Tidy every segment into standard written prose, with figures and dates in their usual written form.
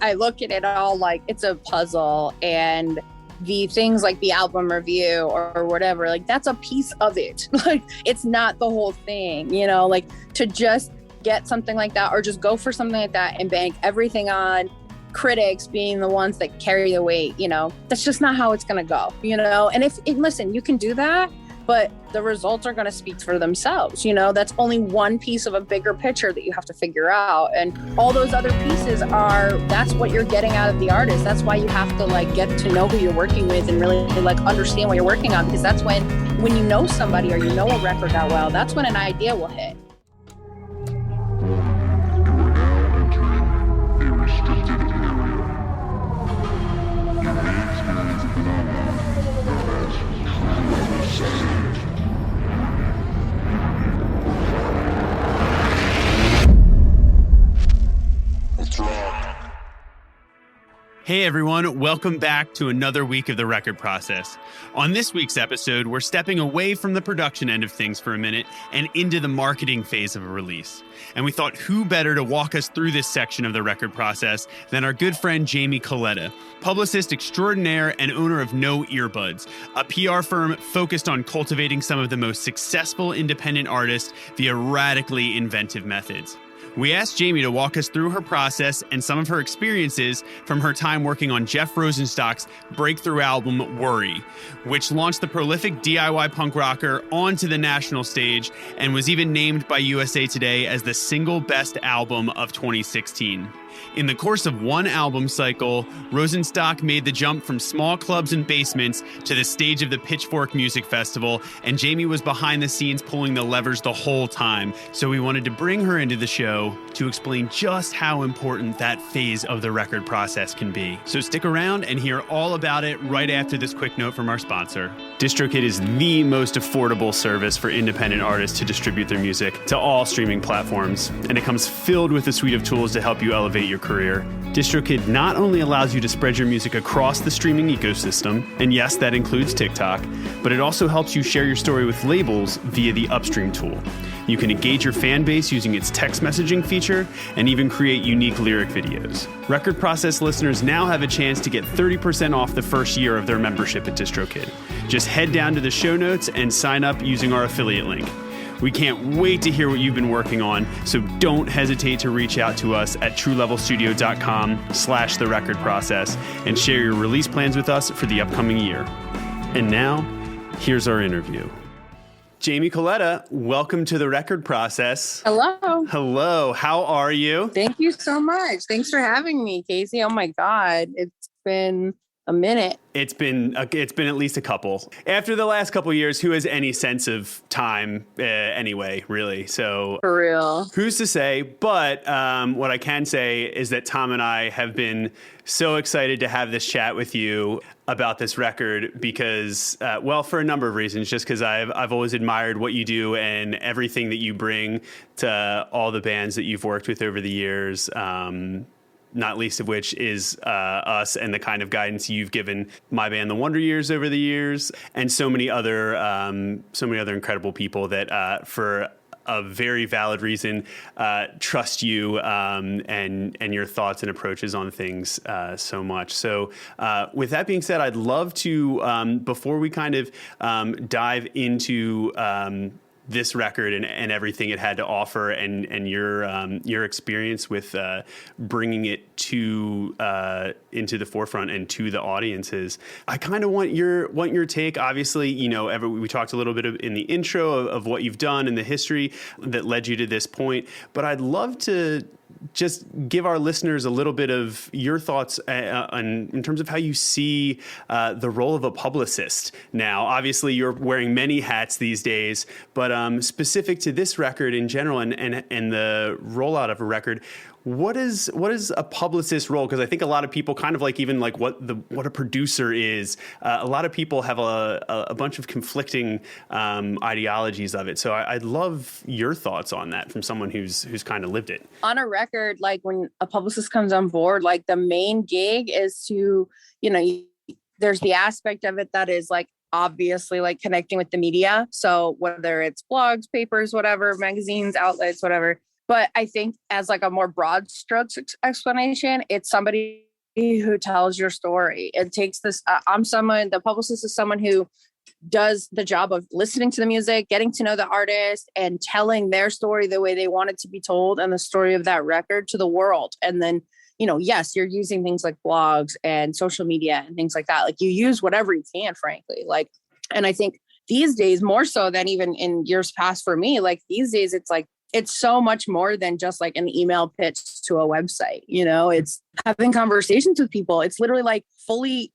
I look at it all like it's a puzzle, and the things like the album review or whatever, like that's a piece of it. Like it's not the whole thing, you know, like to just get something like that or just go for something like that and bank everything on critics being the ones that carry the weight, you know, that's just not how it's going to go, you know? And listen, you can do that, but the results are going to speak for themselves. You know, that's only one piece of a bigger picture that you have to figure out. And all those other pieces that's what you're getting out of the artist. That's why you have to like get to know who you're working with and really like understand what you're working on, because that's when you know somebody or you know a record that well, that's when an idea will hit. Hey everyone, welcome back to another week of The Record Process. On this week's episode, we're stepping away from the production end of things for a minute and into the marketing phase of a release. And we thought who better to walk us through this section of the record process than our good friend Jamie Coletta, publicist extraordinaire and owner of No Earbuds, a PR firm focused on cultivating some of the most successful independent artists via radically inventive methods. We asked Jamie to walk us through her process and some of her experiences from her time working on Jeff Rosenstock's breakthrough album, Worry, which launched the prolific DIY punk rocker onto the national stage and was even named by USA Today as the single best album of 2016. In the course of one album cycle, Rosenstock made the jump from small clubs and basements to the stage of the Pitchfork Music Festival, and Jamie was behind the scenes pulling the levers the whole time. So we wanted to bring her into the show to explain just how important that phase of the record process can be. So stick around and hear all about it right after this quick note from our sponsor. DistroKid is the most affordable service for independent artists to distribute their music to all streaming platforms, and it comes filled with a suite of tools to help you elevate your career. DistroKid not only allows you to spread your music across the streaming ecosystem, and yes, that includes TikTok, but it also helps you share your story with labels via the Upstream tool. You can engage your fan base using its text messaging feature and even create unique lyric videos. Record Process listeners now have a chance to get 30% off the first year of their membership at DistroKid. Just head down to the show notes and sign up using our affiliate link. We can't wait to hear what you've been working on, so don't hesitate to reach out to us at truelevelstudio.com/The Record Process and share your release plans with us for the upcoming year. And now, here's our interview. Jamie Coletta, welcome to The Record Process. Hello. Hello. How are you? Thank you so much. Thanks for having me, Casey. Oh my God. It's been a minute. It's been at least a couple. After the last couple of years, who has any sense of time anyway, really? So for real. Who's to say? But what I can say is that Tom and I have been so excited to have this chat with you about this record because, well, for a number of reasons, just because I've always admired what you do and everything that you bring to all the bands that you've worked with over the years. Not least of which is us and the kind of guidance you've given my band, The Wonder Years, over the years, and so many other incredible people that, for a very valid reason, trust you and your thoughts and approaches on things so much. So with that being said, I'd love to, before we kind of dive into this record and everything it had to offer and your experience with bringing it to into the forefront and to the audiences, I kind of want your take. Obviously, you know, we talked a little bit in the intro of what you've done and the history that led you to this point, but I'd love to just give our listeners a little bit of your thoughts in terms of how you see the role of a publicist now. Obviously, you're wearing many hats these days, but specific to this record in general and the rollout of a record, what is a publicist role? Because I think a lot of people kind of like even like what a producer is. A lot of people have a bunch of conflicting ideologies of it. So I'd love your thoughts on that from someone who's kind of lived it. On a record, like when a publicist comes on board, like the main gig is to, you know, there's the aspect of it that is like obviously like connecting with the media. So whether it's blogs, papers, whatever, magazines, outlets, whatever. But I think as like a more broad strokes explanation, it's somebody who tells your story. It takes this, the publicist is someone who does the job of listening to the music, getting to know the artist, and telling their story the way they want it to be told, and the story of that record to the world. And then, yes, you're using things like blogs and social media and things like that. Like, you use whatever you can, frankly. Like, and I think these days, more so than even in years past for me, like these days, it's like, it's so much more than just like an email pitch to a website. It's having conversations with people. It's literally like fully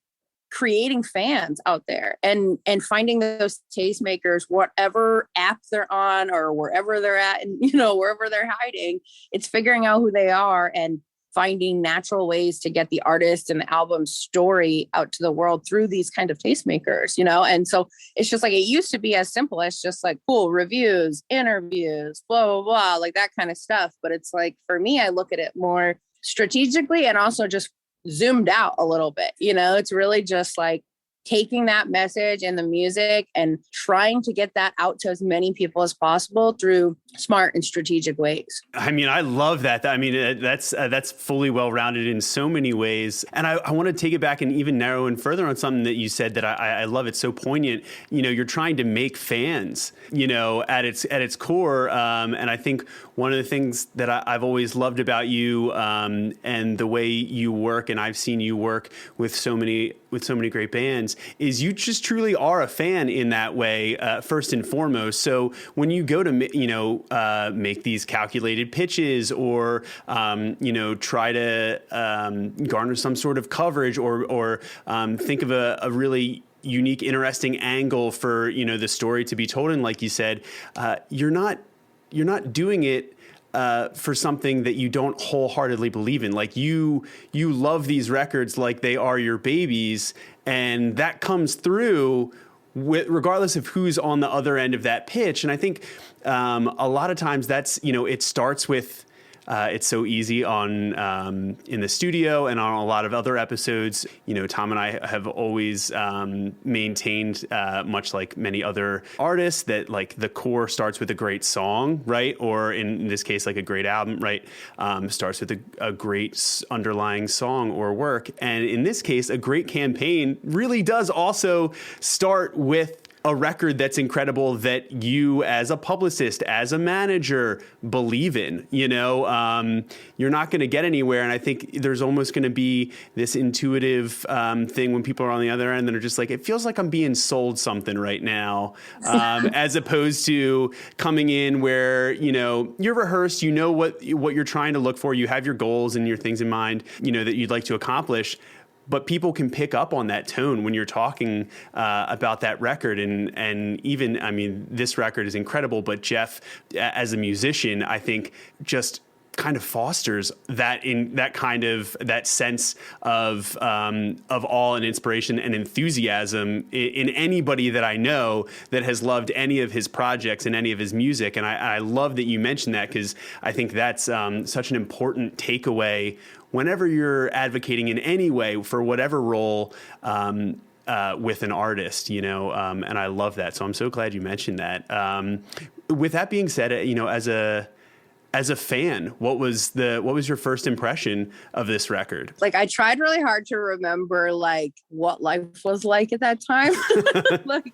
creating fans out there and finding those tastemakers, whatever app they're on or wherever they're at, and wherever they're hiding. It's figuring out who they are and finding natural ways to get the artist and the album story out to the world through these kind of tastemakers, and so it's just like, it used to be as simple as just like cool reviews, interviews, blah blah blah, like that kind of stuff. But it's like, for me, I look at it more strategically and also just zoomed out a little bit. It's really just like taking that message and the music and trying to get that out to as many people as possible through smart and strategic ways. I mean, I love that. I mean, that's fully well-rounded in so many ways. And I want to take it back and even narrow in further on something that you said that I love. It's so poignant. You're trying to make fans, at its core. And I think one of the things that I've always loved about you, and the way you work, and I've seen you work with so many great bands, is you just truly are a fan in that way, first and foremost. So when you go to, make these calculated pitches, or, try to garner some sort of coverage, or think of a really unique, interesting angle for, the story to be told in, like you said, you're not doing it for something that you don't wholeheartedly believe in. Like, you love these records like they are your babies, and that comes through regardless of who's on the other end of that pitch. And I think a lot of times that's, it starts with, it's so easy on in the studio and on a lot of other episodes. Tom and I have always maintained, much like many other artists, that like the core starts with a great song, right? Or in this case, like a great album, right? Starts with a great underlying song or work. And in this case, a great campaign really does also start with a record that's incredible, that you as a publicist, as a manager, believe in. You're not going to get anywhere. And I think there's almost going to be this intuitive thing when people are on the other end that are just like, it feels like I'm being sold something right now, as opposed to coming in where, you're rehearsed, what you're trying to look for, you have your goals and your things in mind, that you'd like to accomplish. But people can pick up on that tone when you're talking about that record. And even, I mean, this record is incredible, but Jeff, as a musician, I think just kind of fosters that that sense of awe and inspiration and enthusiasm in anybody that I know that has loved any of his projects and any of his music. And I love that you mentioned that, because I think that's such an important takeaway whenever you're advocating in any way for whatever role with an artist, and I love that. So I'm so glad you mentioned that. With that being said, as a fan, what was your first impression of this record? Like, I tried really hard to remember like what life was like at that time. Like,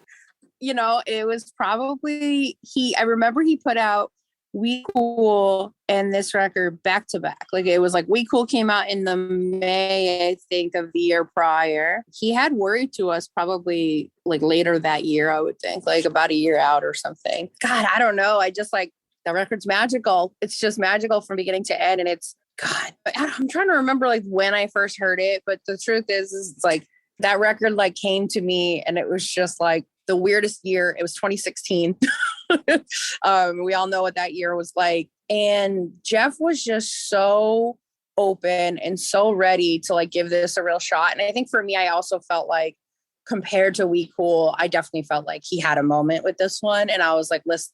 it was probably I remember he put out We Cool and this record back to back. Like, it was like We Cool came out in the May, I think, of the year prior. He had Worried to us probably like later that year, I would think, like about a year out or something. God, I don't know. I just like, that record's magical. It's just magical from beginning to end. And it's, God, I'm trying to remember like when I first heard it, but the truth is it's like that record like came to me and it was just like the weirdest year. It was 2016. We all know what that year was like. And Jeff was just so open and so ready to like give this a real shot. And I think for me, I also felt like, compared to We Cool, I definitely felt like he had a moment with this one. And I was like, listen,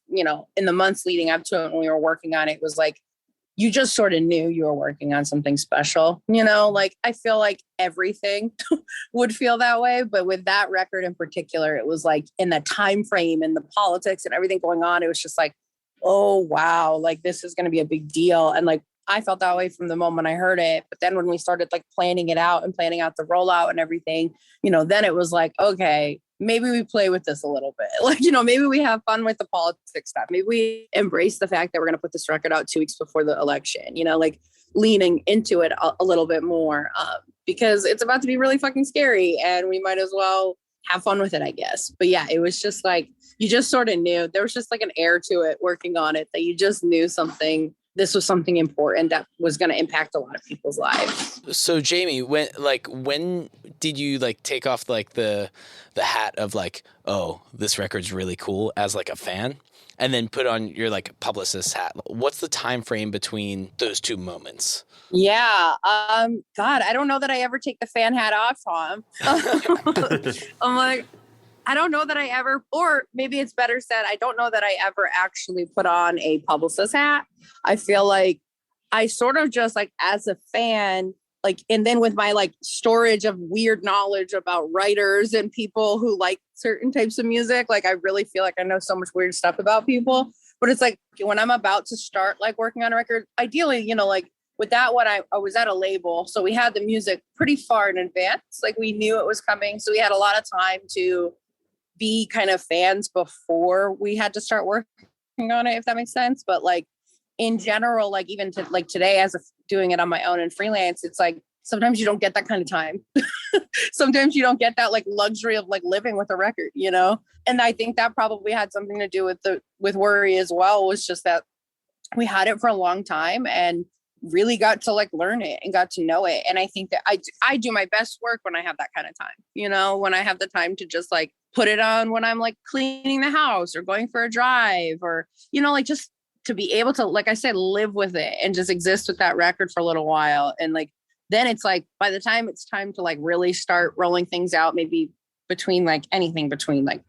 in the months leading up to it, when we were working on it, it was like, you just sort of knew you were working on something special, like I feel like everything would feel that way. But with that record in particular, it was like in the time frame and the politics and everything going on, it was just like, oh, wow, like this is going to be a big deal. And like, I felt that way from the moment I heard it. But then when we started like planning it out and planning out the rollout and everything, then it was like, okay, maybe we play with this a little bit. Like, maybe we have fun with the politics stuff. Maybe we embrace the fact that we're going to put this record out 2 weeks before the election, like leaning into it a little bit more because it's about to be really fucking scary and we might as well have fun with it, I guess. But yeah, it was just like, you just sort of knew there was just like an air to it working on it that you just knew this was something important that was going to impact a lot of people's lives. So Jamie, when did you like take off like the hat of like, oh, this record's really cool as like a fan, and then put on your like publicist hat? What's the time frame between those two moments? Yeah. God, I don't know that I ever take the fan hat off, Tom. I'm like, I don't know that I ever, or maybe it's better said, I don't know that I ever actually put on a publicist hat. I feel like I sort of just like as a fan, like, and then with my like storage of weird knowledge about writers and people who like certain types of music, like I really feel like I know so much weird stuff about people. But it's like when I'm about to start like working on a record, ideally, like with that one, I was at a label. So we had the music pretty far in advance. Like we knew it was coming. So we had a lot of time to be kind of fans before we had to start working on it, if that makes sense. But like in general, like even to like today, as of doing it on my own and freelance, it's like sometimes you don't get that kind of time. Sometimes you don't get that like luxury of like living with a record, And I think that probably had something to do with Worry as well. Was just that we had it for a long time and really got to like learn it and got to know it. And I think that I do my best work when I have that kind of time, when I have the time to just like put it on when I'm like cleaning the house or going for a drive or, like just to be able to, like I said, live with it and just exist with that record for a little while. And like, then it's like, by the time it's time to like really start rolling things out, maybe between like anything between like,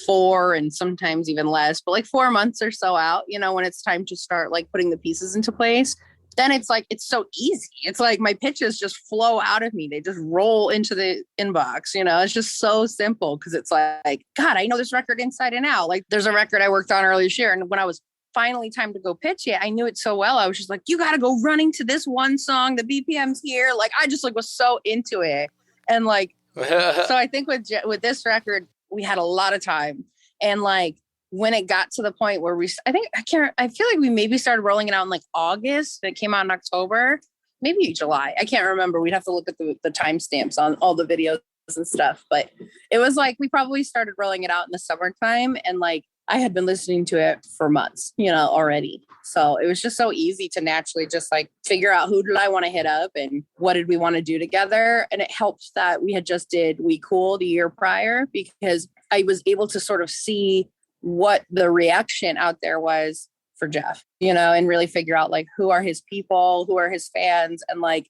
4 and sometimes even less, but like 4 months or so out, when it's time to start like putting the pieces into place, then it's like, it's so easy. It's like my pitches just flow out of me. They just roll into the inbox, it's just so simple. Cause it's like, God, I know this record inside and out. Like there's a record I worked on earlier this year. And when I was finally time to go pitch it, I knew it so well. I was just like, you got to go running to this one song. The BPM's here. Like, I just like was so into it. And like, so I think with this record, we had a lot of time. And like, when it got to the point where I feel like we maybe started rolling it out in like August. It came out in October, maybe July. I can't remember. We'd have to look at the timestamps on all the videos and stuff. But it was like, we probably started rolling it out in the summertime. And like, I had been listening to it for months, already. So it was just so easy to naturally just like figure out who did I want to hit up and what did we want to do together. And it helped that we had just did We Cool the year prior because I was able to sort of see what the reaction out there was for Jeff, and really figure out like who are his people, who are his fans. And like,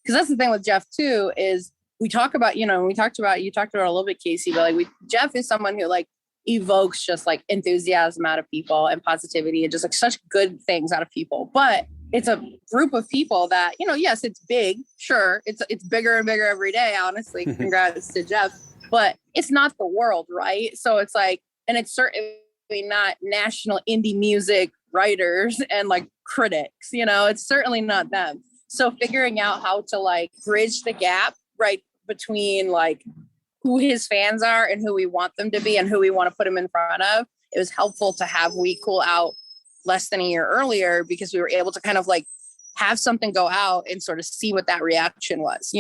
because that's the thing with Jeff too, is we talk about, you talked about it a little bit, Casey, but like Jeff is someone who like evokes just like enthusiasm out of people and positivity and just like such good things out of people. But it's a group of people that, yes, it's big. Sure. It's bigger and bigger every day. Honestly, congrats to Jeff, but it's not the world. Right. So it's like, and it's certainly not national indie music writers and like critics, it's certainly not them. So figuring out how to like bridge the gap right between like who his fans are and who we want them to be and who we want to put them in front of. It was helpful to have We Cool out less than a year earlier because we were able to kind of like have something go out and sort of see what that reaction was,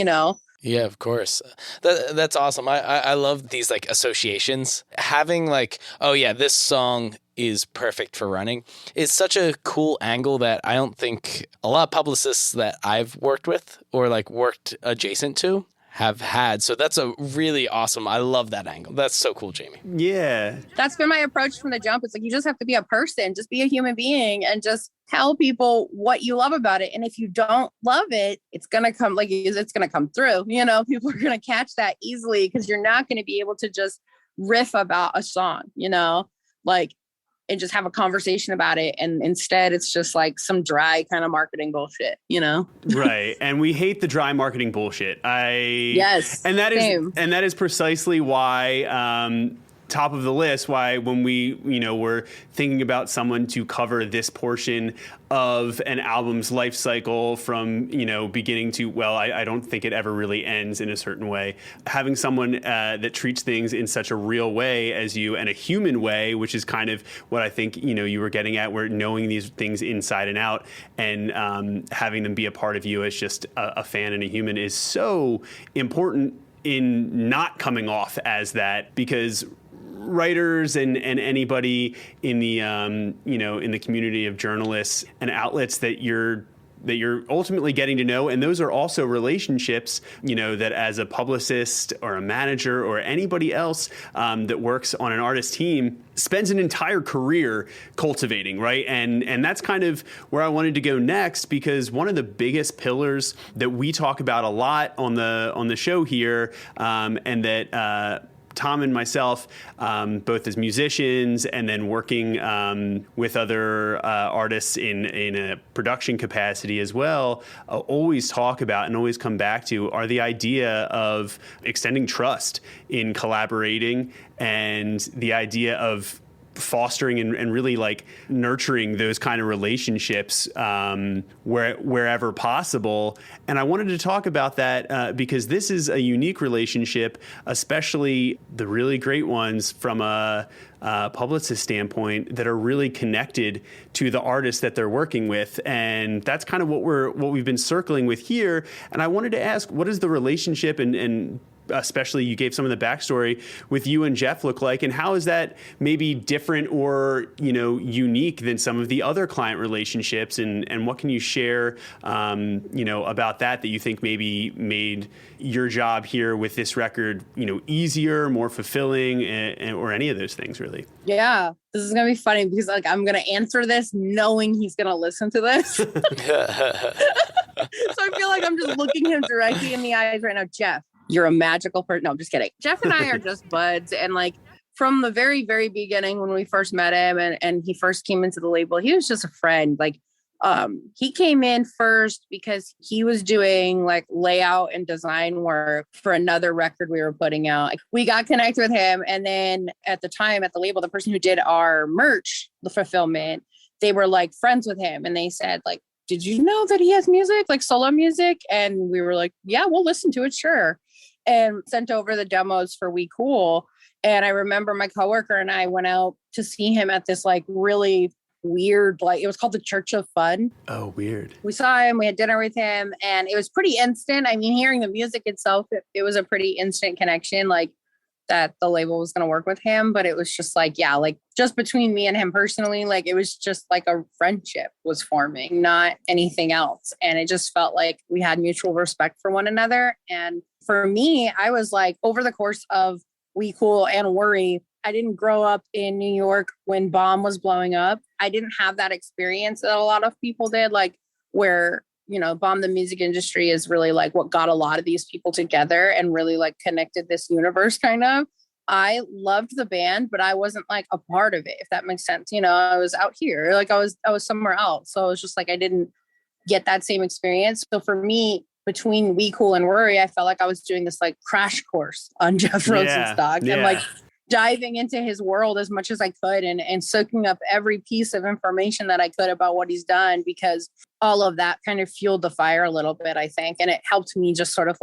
Yeah, of course. That's awesome. I love these like associations. Having like, oh yeah, this song is perfect for running. It's such a cool angle that I don't think a lot of publicists that I've worked with or like worked adjacent to have had. So that's a really awesome. I love that angle. That's so cool, Jamie. Yeah. That's been my approach from the jump. It's like, you just have to be a person, just be a human being and just tell people what you love about it. And if you don't love it, it's going to come it's going to come through, people are going to catch that easily because you're not going to be able to just riff about a song, like, and just have a conversation about it. And instead it's just like some dry kind of marketing bullshit, Right. And we hate the dry marketing bullshit. Yes. And that is precisely why, top of the list, why when we, were thinking about someone to cover this portion of an album's life cycle from, beginning to, well, I don't think it ever really ends in a certain way. Having someone that treats things in such a real way as you, and a human way, which is kind of what I think, you were getting at, where knowing these things inside and out and having them be a part of you as just a fan and a human is so important in not coming off as that, because writers and anybody in the in the community of journalists and outlets that you're ultimately getting to know, and those are also relationships that as a publicist or a manager or anybody else that works on an artist team spends an entire career cultivating, right? And that's kind of where I wanted to go next, because one of the biggest pillars that we talk about a lot on the show here, and that Tom and myself, both as musicians and then working with other artists in a production capacity as well, always talk about and always come back to, are the idea of extending trust in collaborating, and the idea of fostering and really like nurturing those kind of relationships wherever possible. And I wanted to talk about that because this is a unique relationship, especially the really great ones from a Publicist standpoint that are really connected to the artists that they're working with. And that's kind of what we've been circling with here. And I wanted to ask, what is the relationship and especially you gave some of the backstory with you and Jeff look like, and how is that maybe different or, unique than some of the other client relationships, and what can you share, about that you think maybe made your job here with this record, easier, more fulfilling, or any of those things really? Yeah, this is going to be funny because I'm going to answer this knowing he's going to listen to this. So I feel like I'm just looking him directly in the eyes right now. Jeff, you're a magical person. No, I'm just kidding. Jeff and I are just buds. And from the very, very beginning, when we first met him and he first came into the label, he was just a friend. He came in first because he was doing layout and design work for another record we were putting out. We got connected with him. And then at the time at the label, the person who did our merch, the fulfillment, they were friends with him. And they said did you know that he has music, solo music? And we were like, yeah, we'll listen to it. Sure. And sent over the demos for We Cool. And I remember my coworker and I went out to see him at this really weird, it was called the Church of Fun. Oh, weird. We saw him, we had dinner with him, and it was pretty instant. I mean, hearing the music itself, it was a pretty instant connection, that the label was going to work with him. But it was just just between me and him personally, it was just a friendship was forming, not anything else. And it just felt like we had mutual respect for one another. And for me, I was over the course of We Cool and Worry, I didn't grow up in New York when Bomb was blowing up. I didn't have that experience that a lot of people did, where, Bomb, the music industry is really what got a lot of these people together and really connected this universe kind of. I loved the band, but I wasn't a part of it, if that makes sense. I was out here, I was somewhere else. So it was just I didn't get that same experience. So for me, between We Cool and Worry, I felt like I was doing this crash course on Jeff Rosenstock and diving into his world as much as I could and soaking up every piece of information that I could about what he's done, because all of that kind of fueled the fire a little bit, I think. And it helped me just sort of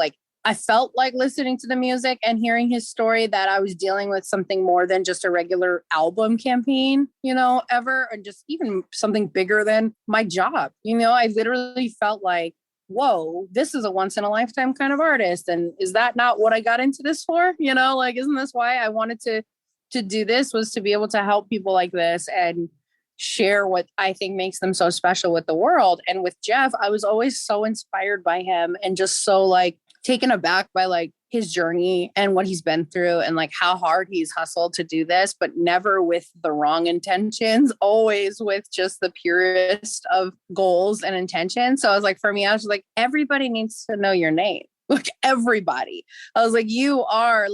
I felt like listening to the music and hearing his story that I was dealing with something more than just a regular album campaign, ever, and just even something bigger than my job. I literally felt whoa, this is a once in a lifetime kind of artist. And is that not what I got into this for? Isn't this why I wanted to do this, was to be able to help people like this and share what I think makes them so special with the world. And with Jeff, I was always so inspired by him and just so taken aback by his journey and what he's been through and how hard he's hustled to do this, but never with the wrong intentions, always with just the purest of goals and intentions. So I was for me, I was everybody needs to know your name. Everybody. I was you are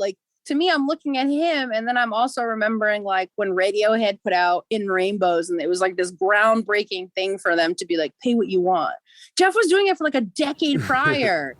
to me, I'm looking at him, and then I'm also remembering when Radiohead put out In Rainbows, and it was this groundbreaking thing for them to be pay what you want. Jeff was doing it for a decade prior.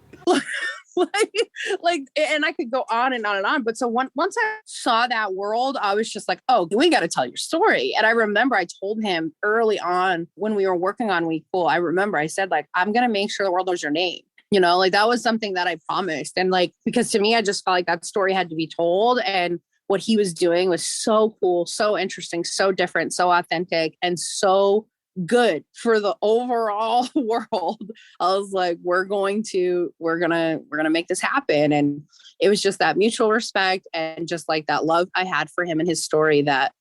And I could go on and on and on. But so once I saw that world, I was just like, oh, we got to tell your story. And I remember I told him early on when we were working on We Cool, I remember I said, like, I'm going to make sure the world knows your name. Like that was something that I promised. And like, because to me, I just felt like that story had to be told. And what he was doing was so cool, so interesting, so different, so authentic, and so good for the overall world. I was like, we're gonna make this happen. And it was just that mutual respect and just like that love I had for him and his story that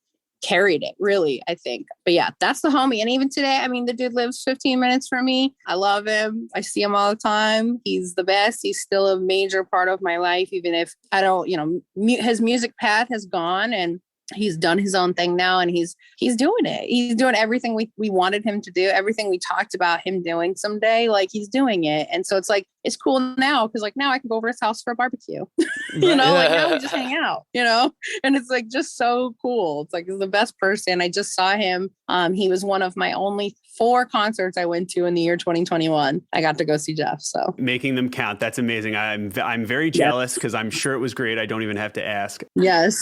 carried it, really, I think. But yeah, that's the homie. And even today, I mean, the dude lives 15 minutes from me. I love him. I see him all the time. He's the best. He's still a major part of my life, even if I don't, his music path has gone and he's done his own thing now, and he's doing it. He's doing everything we wanted him to do, everything we talked about him doing someday, like he's doing it. And so it's like, it's cool now because like now I can go over his house for a barbecue, like now we just hang out, and it's like just so cool. It's like he's the best person. I just saw him. He was one of my only 4 concerts I went to in the year 2021. I got to go see Jeff. So making them count. That's amazing. I'm very jealous because I'm sure it was great. I don't even have to ask. Yes.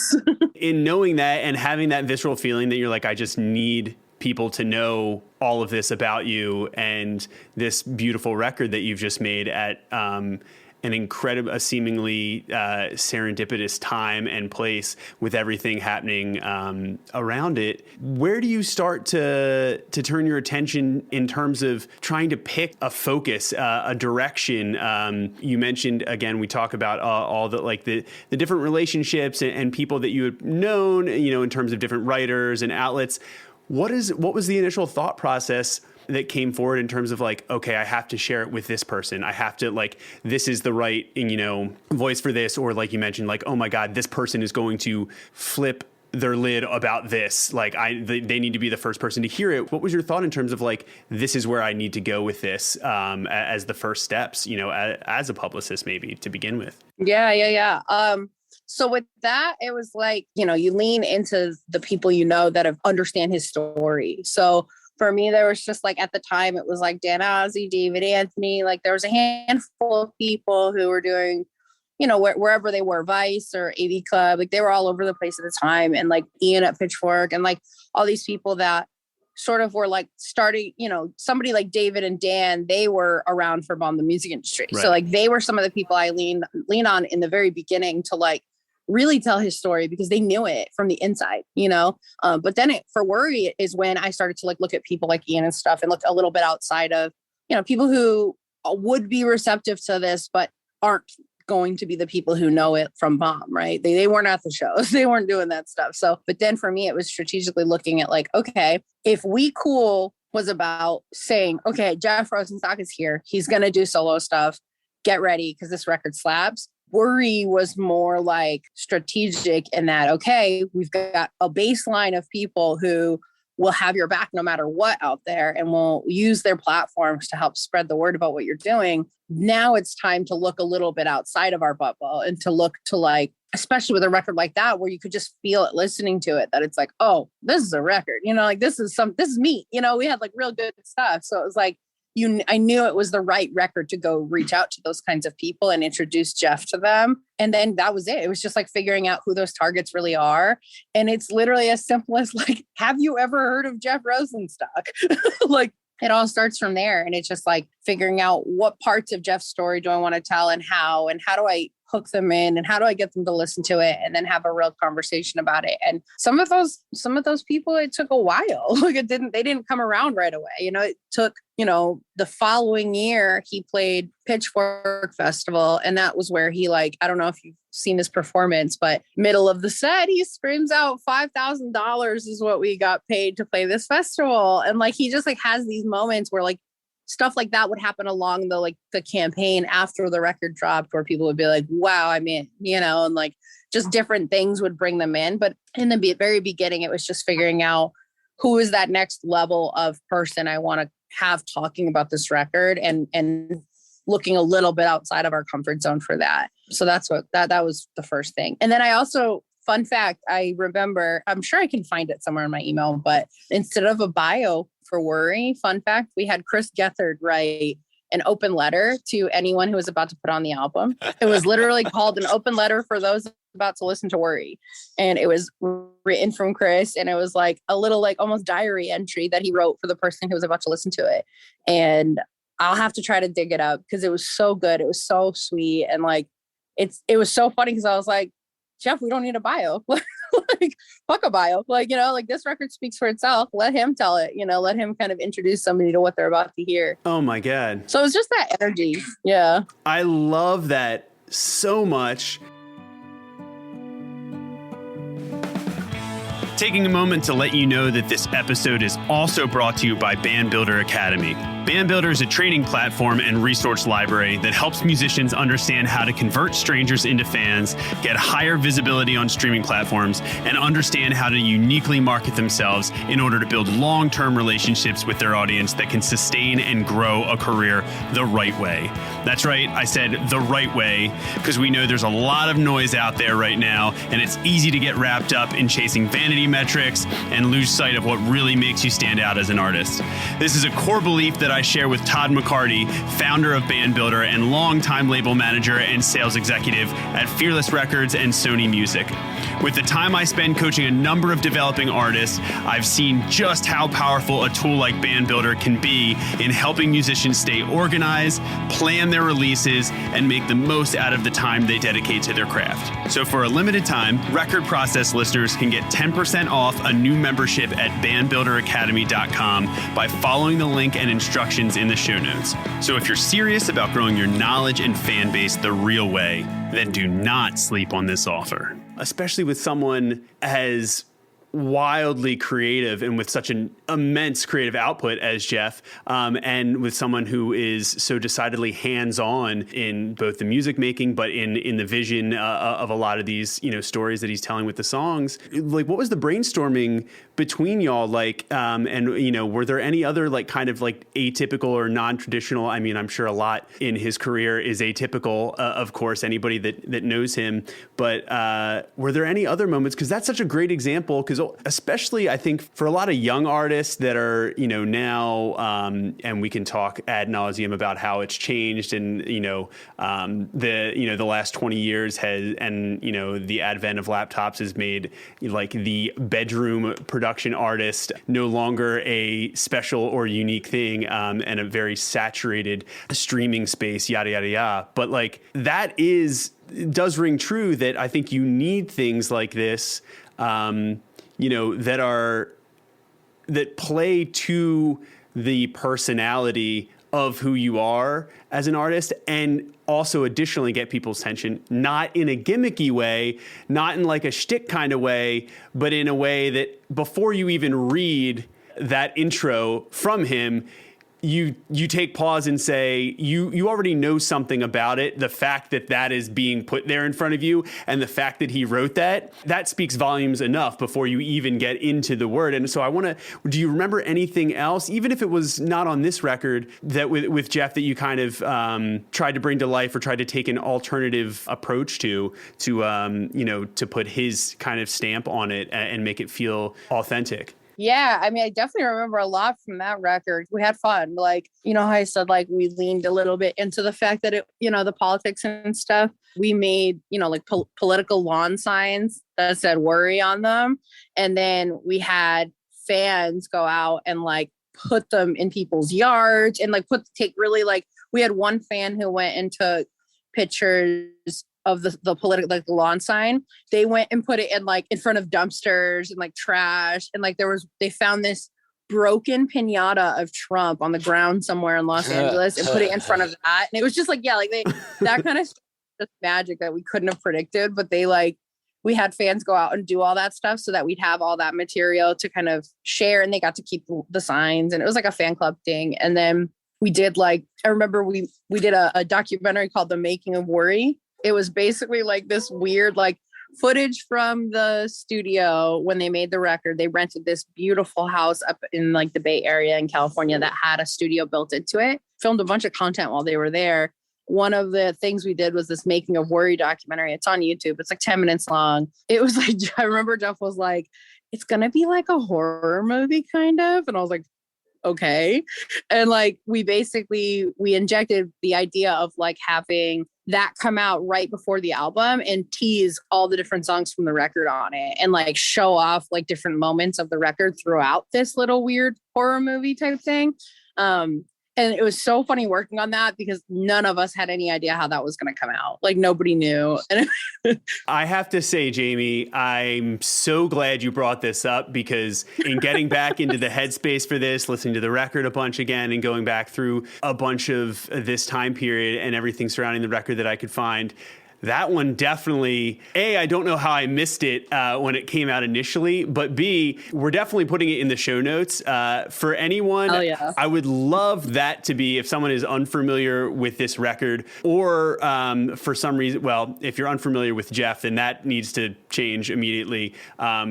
In knowing that and having that visceral feeling that you're like, I just need people to know all of this about you and this beautiful record that you've just made at a seemingly serendipitous time and place with everything happening around it. Where do you start to turn your attention in terms of trying to pick a focus, a direction? You mentioned, again, we talk about all the different relationships and people that you had known, in terms of different writers and outlets. What was the initial thought process that came forward in terms of like, okay, I have to share it with this person. I have to this is the right, voice for this. Or like you mentioned, like, oh my God, this person is going to flip their lid about this. Like they need to be the first person to hear it. What was your thought in terms of like, this is where I need to go with this as the first steps, as a publicist, maybe to begin with? Yeah. So with that, it was like, you lean into the people that understand his story. So for me, there was just like, at the time, it was like Dan Ozzie, David Anthony, like there was a handful of people who were doing, wherever they were, Vice or AV Club, like they were all over the place at the time. And like Ian at Pitchfork and like all these people that sort of were like starting, somebody like David and Dan, they were around for Bomb the music industry. Right. So like they were some of the people I lean on in the very beginning to like really tell his story because they knew it from the inside, but then for Worry is when I started to like look at people like Ian and stuff and look a little bit outside of, people who would be receptive to this, but aren't going to be the people who know it from Bomb, right? They weren't at the shows. They weren't doing that stuff. So, but then for me, it was strategically looking at like, okay, if We Cool was about saying, okay, Jeff Rosenstock is here. He's going to do solo stuff. Get ready because this record slaps. Worry was more like strategic in that, okay, we've got a baseline of people who will have your back no matter what out there and will use their platforms to help spread the word about what you're doing. Now it's time to look a little bit outside of our bubble and to look to like, especially with a record like that, where you could just feel it listening to it, that it's like, oh, this is a record, like this is me, we had like real good stuff. So it was like, I knew it was the right record to go reach out to those kinds of people and introduce Jeff to them. And then that was it. It was just like figuring out who those targets really are. And it's literally as simple as like, have you ever heard of Jeff Rosenstock? Like it all starts from there. And it's just like figuring out what parts of Jeff's story do I want to tell and how do I hook them in and how do I get them to listen to it and then have a real conversation about it. And some of those people, it took a while. Like they didn't come around right away. It took, the following year he played Pitchfork Festival. And that was where he I don't know if you've seen his performance, but middle of the set, he screams out $5,000 is what we got paid to play this festival. And like, he just has these moments where stuff like that would happen along the campaign after the record dropped where people would be like, wow, I'm in, and like just different things would bring them in. But in the very beginning, it was just figuring out who is that next level of person I want to have talking about this record and looking a little bit outside of our comfort zone for that. So that's what that was the first thing. And then I also, fun fact, I remember, I'm sure I can find it somewhere in my email, but instead of a bio for Worry, fun fact, we had Chris Gethard write an open letter to anyone who was about to put on the album. It was literally called an open letter for those about to listen to Worry. And it was written from Chris. And it was like a little like almost diary entry that he wrote for the person who was about to listen to it. And I'll have to try to dig it up because it was so good. It was so sweet. And like, it was so funny because I was like, Jeff, we don't need a bio. Like, fuck a bio. Like, you know, like this record speaks for itself. Let him tell it, you know, let him kind of introduce somebody to what they're about to hear. Oh my God. So it's just that energy. Yeah. I love that so much. Taking a moment to let you know that this episode is also brought to you by Band Builder Academy. Band Builder is a training platform and resource library that helps musicians understand how to convert strangers into fans, get higher visibility on streaming platforms, and understand how to uniquely market themselves in order to build long-term relationships with their audience that can sustain and grow a career the right way. That's right, I said the right way, because we know there's a lot of noise out there right now, and it's easy to get wrapped up in chasing vanity metrics and lose sight of what really makes you stand out as an artist. This is a core belief that I share with Todd McCarty, founder of Band Builder and longtime label manager and sales executive at Fearless Records and Sony Music. With the time I spend coaching a number of developing artists, I've seen just how powerful a tool like Band Builder can be in helping musicians stay organized, plan their releases, and make the most out of the time they dedicate to their craft. So for a limited time, Record Process listeners can get 10% off a new membership at bandbuilderacademy.com by following the link and instructions in the show notes. So if you're serious about growing your knowledge and fan base the real way, then do not sleep on this offer. Especially with someone as wildly creative and with such an immense creative output as Jeff, and with someone who is so decidedly hands-on in both the music making, but in the vision of a lot of these, you know, stories that he's telling with the songs. Like, what was the brainstorming between y'all like? And, you know, were there any other like kind of like atypical or non-traditional? I mean, I'm sure a lot in his career is atypical, of course, anybody that knows him. But were there any other moments? Because that's such a great example, because especially I think for a lot of young artists that are, you know, now, and we can talk ad nauseum about how it's changed, and, you know, the last 20 years has, and, you know, the advent of laptops has made like the bedroom production artist no longer a special or unique thing, and a very saturated streaming space, yada, yada, yada. But like that does ring true that I think you need things like this, you know, that play to the personality of who you are as an artist, and also additionally get people's attention, not in a gimmicky way, not in like a shtick kind of way, but in a way that before you even read that intro from him, you take pause and say, you already know something about it. The fact that is being put there in front of you, and the fact that he wrote that speaks volumes enough before you even get into the word. And so do you remember anything else, even if it was not on this record, that with Jeff that you kind of tried to bring to life, or tried to take an alternative approach to you know, to put his kind of stamp on it and make it feel authentic? Yeah, I mean, I definitely remember a lot from that record. We had fun. Like, you know how I said, like, we leaned a little bit into the fact that it, you know, the politics and stuff. We made, you know, like political lawn signs that said Worry on them. And then we had fans go out and like put them in people's yards, and like we had one fan who went and took pictures of the political, like the lawn sign. They went and put it in front of dumpsters and like trash, and like they found this broken piñata of Trump on the ground somewhere in Los Angeles and put it in front of that. And it was just like, yeah, like that kind of just magic that we couldn't have predicted. But we had fans go out and do all that stuff so that we'd have all that material to kind of share, and they got to keep the signs, and it was like a fan club thing. And then we did I remember we did a documentary called The Making of Worry. It was basically like this weird like footage from the studio when they made the record. They rented this beautiful house up in like the Bay Area in California that had a studio built into it. Filmed a bunch of content while they were there. One of the things we did was this Making of Worry documentary. It's on YouTube. It's like 10 minutes long. It was like, I remember Jeff was like, it's going to be like a horror movie kind of. And I was like, okay. And like, we injected the idea of like having that come out right before the album and tease all the different songs from the record on it and like show off like different moments of the record throughout this little weird horror movie type thing. And it was so funny working on that because none of us had any idea how that was going to come out. Like nobody knew. And I have to say, Jamie, I'm so glad you brought this up because in getting back into the headspace for this, listening to the record a bunch again and going back through a bunch of this time period and everything surrounding the record that I could find, that one definitely, A, I don't know how I missed it when it came out initially, but B, we're definitely putting it in the show notes. For anyone, I would love that to be, if someone is unfamiliar with this record or for some reason, well, if you're unfamiliar with Jeff, then that needs to change immediately,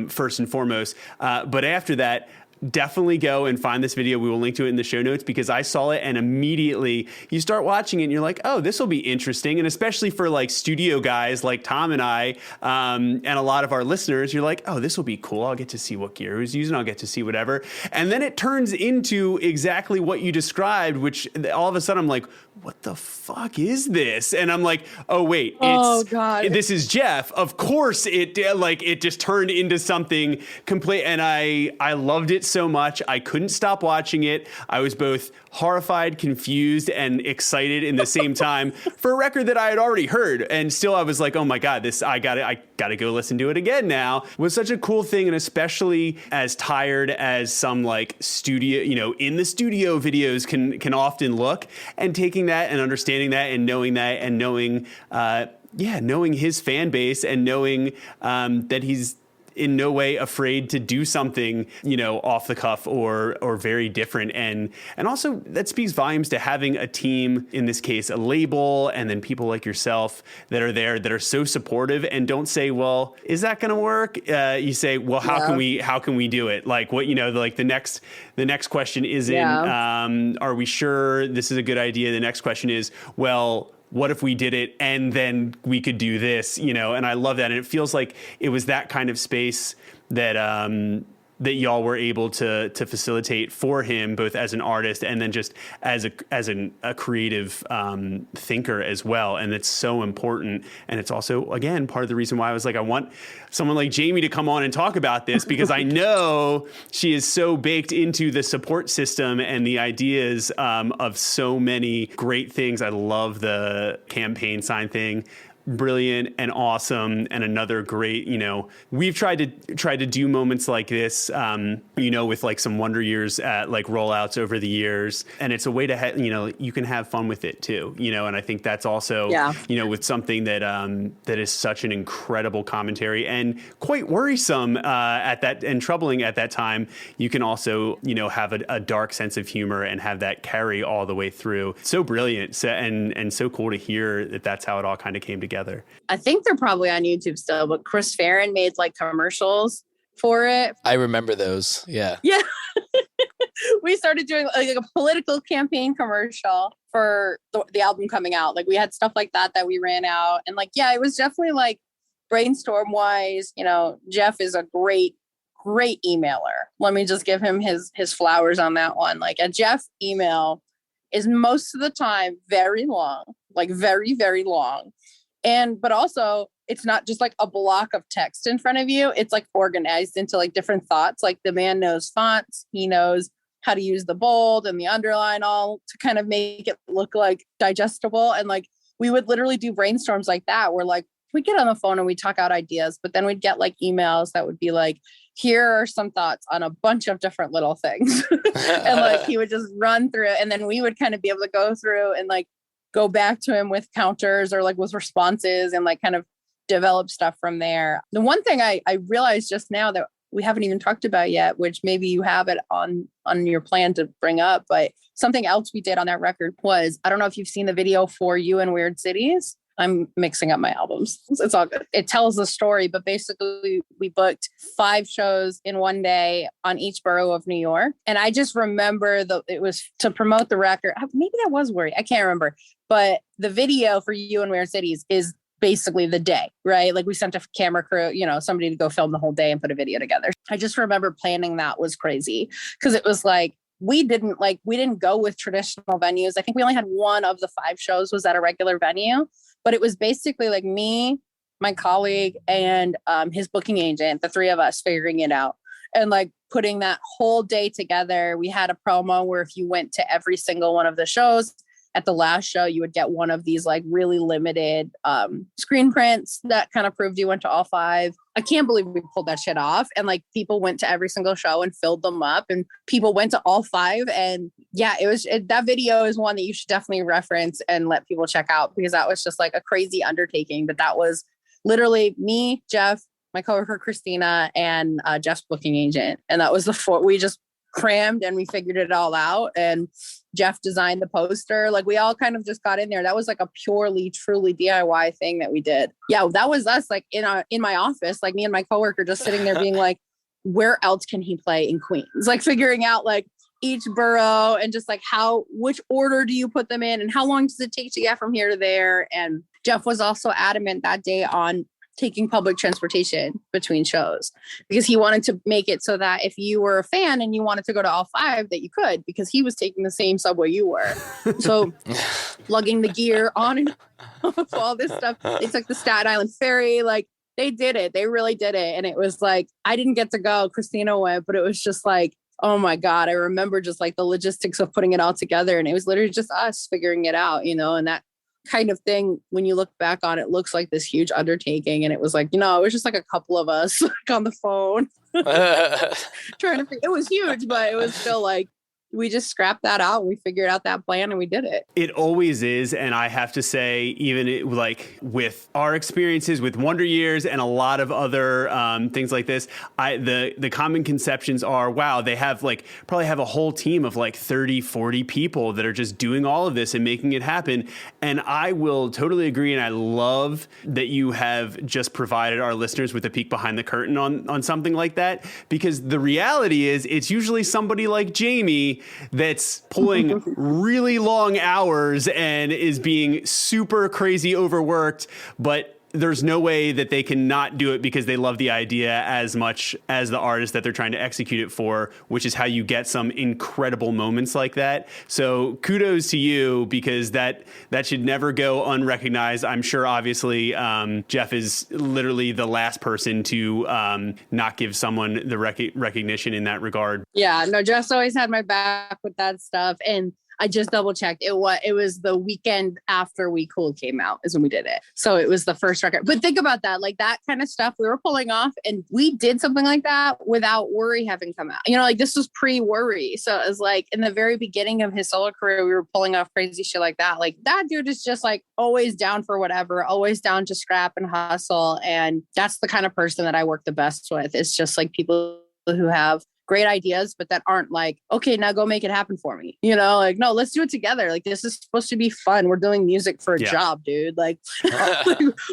first and foremost. But after that, definitely go and find this video. We will link to it in the show notes because I saw it and immediately you start watching it and you're like, oh, this will be interesting. And especially for like studio guys like Tom and I and a lot of our listeners, you're like, oh, this will be cool. I'll get to see what gear he's using. I'll get to see whatever. And then it turns into exactly what you described, which all of a sudden I'm like, what the fuck is this? And I'm like, oh, wait, this is Jeff. Of course it just turned into something complete. And I loved it so much. I couldn't stop watching it. I was both horrified, confused, and excited in the same time for a record that I had already heard. And still I was like, oh my God, I gotta go listen to it again now. It was such a cool thing. And especially as tired as some like studio, in the studio videos can often look, and taking that and understanding that and knowing that and knowing his fan base and knowing that he's in no way afraid to do something, off the cuff or very different. And also that speaks volumes to having a team, in this case, a label, and then people like yourself that are there that are so supportive and don't say, well, is that going to work? You say, well, how can we do it? Like what, like the next question isn't, are we sure this is a good idea? The next question is, well, what if we did it and then we could do this, and I love that. And it feels like it was that kind of space that that y'all were able to facilitate for him, both as an artist and then just as a creative thinker as well. And it's so important. And it's also, again, part of the reason why I was like, I want someone like Jamie to come on and talk about this, because I know she is so baked into the support system and the ideas of so many great things. I love the campaign sign thing. Brilliant and awesome, and another great, we've tried to do moments like this, with like some Wonder Years at like rollouts over the years, and it's a way to you can have fun with it too, and I think that's also with something that that is such an incredible commentary and quite worrisome at that and troubling at that time. You can also have a dark sense of humor and have that carry all the way through. So brilliant, and so cool to hear that that's how it all kind of came together. I think they're probably on YouTube still, but Chris Farron made like commercials for it. I remember those. Yeah. Yeah. We started doing like a political campaign commercial for the album coming out. Like we had stuff like that we ran out. And like, yeah, it was definitely like brainstorm wise, Jeff is a great emailer. Let me just give him his flowers on that one. Like a Jeff email is most of the time very long, like very, very long. But also it's not just like a block of text in front of you. It's like organized into like different thoughts. Like the man knows fonts. He knows how to use the bold and the underline all to kind of make it look like digestible. And like, we would literally do brainstorms like that, where like we get on the phone and we talk out ideas, but then we'd get like emails that would be like, here are some thoughts on a bunch of different little things. And like, he would just run through it. And then we would kind of be able to go through and like, go back to him with counters or like with responses and like kind of develop stuff from there. The one thing I realized just now that we haven't even talked about yet, which maybe you have it on your plan to bring up, but something else we did on that record was, I don't know if you've seen the video for You in Weird Cities. I'm mixing up my albums. It's all good. It tells the story, but basically we booked 5 shows in one day on each borough of New York. And I just remember it was to promote the record. Maybe that was Worry. I can't remember. But the video for You in Weird Cities is basically the day, right? Like we sent a camera crew, somebody to go film the whole day and put a video together. I just remember planning that was crazy because it was like, we didn't go with traditional venues. I think we only had one of the 5 shows was at a regular venue, but it was basically like me, my colleague, and his booking agent, the 3 of us figuring it out and like putting that whole day together. We had a promo where if you went to every single one of the shows, at the last show, you would get one of these like really limited screen prints that kind of proved you went to all 5. I can't believe we pulled that shit off. And like people went to every single show and filled them up, and people went to all 5. And yeah, that video is one that you should definitely reference and let people check out, because that was just like a crazy undertaking. But that was literally me, Jeff, my coworker Christina, and Jeff's booking agent. And that was the 4. We just crammed and we figured it all out, and Jeff designed the poster. Like we all kind of just got in there. That was like a purely truly DIY thing that we did. Yeah, that was us, like in my office, like me and my coworker just sitting there being like, where else can he play in Queens, like figuring out like each borough and just like which order do you put them in and how long does it take to get from here to there. And Jeff was also adamant that day on taking public transportation between shows, because he wanted to make it so that if you were a fan and you wanted to go to all 5, that you could, because he was taking the same subway you were. So lugging the gear on and off, all this stuff. They took the Staten Island ferry. Like they did it. They really did it. And it was like, I didn't get to go. Christina went, but it was just like, oh my God, I remember just like the logistics of putting it all together. And it was literally just us figuring it out, and that kind of thing, when you look back on it, looks like this huge undertaking. And it was like, it was just like a couple of us like on the phone trying to it was huge, but it was still like, we just scrapped that out. We figured out that plan and we did it. It always is. And I have to say, even like with our experiences with Wonder Years and a lot of other things like this, the common conceptions are, wow, they have probably have a whole team of like 30, 40 people that are just doing all of this and making it happen. And I will totally agree. And I love that you have just provided our listeners with a peek behind the curtain on something like that, because the reality is it's usually somebody like Jamie that's pulling really long hours and is being super crazy overworked, but there's no way that they can not do it because they love the idea as much as the artist that they're trying to execute it for, which is how you get some incredible moments like that. So kudos to you, because that should never go unrecognized. I'm sure, obviously, Jeff is literally the last person to not give someone the recognition in that regard. Yeah, no, Jeff's always had my back with that stuff. And I just double checked. It was the weekend after We Cool came out is when we did it. So it was the first record. But think about that, like that kind of stuff we were pulling off, and we did something like that without Worry having come out. Like this was pre-Worry. So it was like in the very beginning of his solo career, we were pulling off crazy shit like that. Like that dude is just like always down for whatever, always down to scrap and hustle. And that's the kind of person that I work the best with. It's just like people who have great ideas, but that aren't like, okay, now go make it happen for me. Like, no, let's do it together. Like, this is supposed to be fun. We're doing music for a job, dude. Like,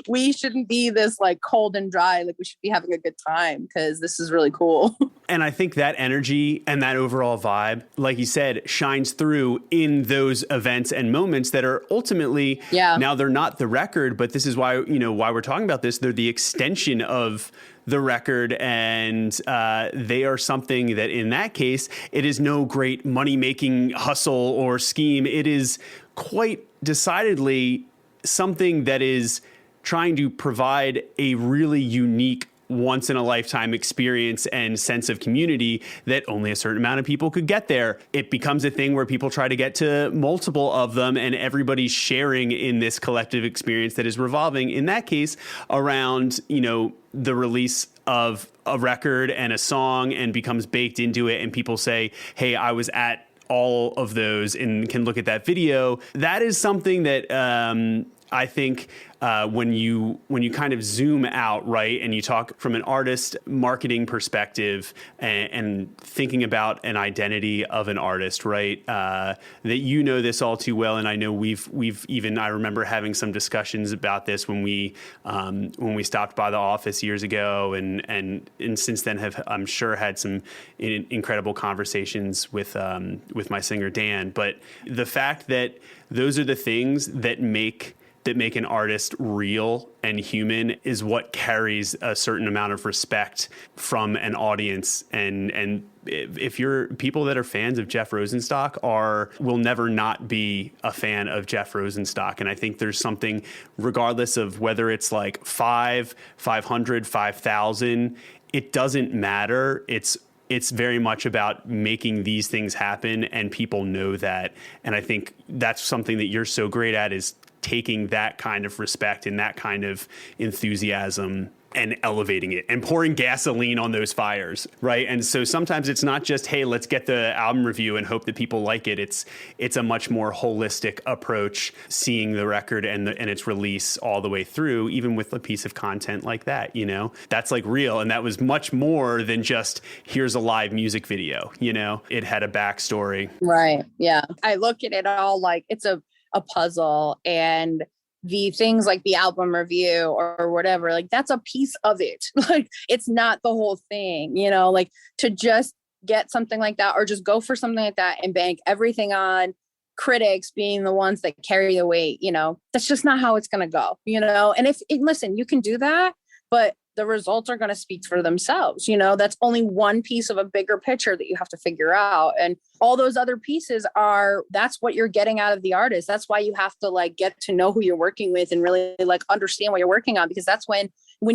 we shouldn't be this like cold and dry. Like, we should be having a good time because this is really cool. And I think that energy and that overall vibe, like you said, shines through in those events and moments that are ultimately, now they're not the record, but this is why, why we're talking about this. They're the extension of the record, and they are something that in that case, it is no great money-making hustle or scheme. It is quite decidedly something that is trying to provide a really unique once-in-a-lifetime experience and sense of community that only a certain amount of people could get there. It becomes a thing where people try to get to multiple of them, and everybody's sharing in this collective experience that is revolving, in that case, around, the release of a record and a song, and becomes baked into it. And people say, hey, I was at all of those and can look at that video. That is something that I think when you kind of zoom out, right, and you talk from an artist marketing perspective and thinking about an identity of an artist, right, that this all too well, and I know we've even, I remember having some discussions about this when we stopped by the office years ago, and since then have, I'm sure, had some incredible conversations with my singer Dan. But the fact that those are the things that make that make an artist real and human is what carries a certain amount of respect from an audience. And if you're people that are fans of Jeff Rosenstock will never not be a fan of Jeff Rosenstock. And I think there's something, regardless of whether it's like 500, 5,000, it doesn't matter. It's very much about making these things happen, and people know that. And I think that's something that you're so great at, is taking that kind of respect and that kind of enthusiasm and elevating it and pouring gasoline on those fires, right? And so sometimes it's not just, hey, let's get the album review and hope that people like it. It's a much more holistic approach, seeing the record and its release all the way through, even with a piece of content like that, you know? That's like real. And that was much more than just, here's a live music video, you know? It had a backstory. Right. Yeah. I look at it all like it's a puzzle, and the things like the album review or whatever, like that's a piece of it. Like it's not the whole thing, you know, like to just get something like that or just go for something like that and bank everything on critics being the ones that carry the weight, you know, that's just not how it's going to go, you know? And listen, you can do that, but the results are going to speak for themselves. You know, that's only one piece of a bigger picture that you have to figure out. And all those other pieces that's what you're getting out of the artist. That's why you have to like get to know who you're working with and really like understand what you're working on, because that's when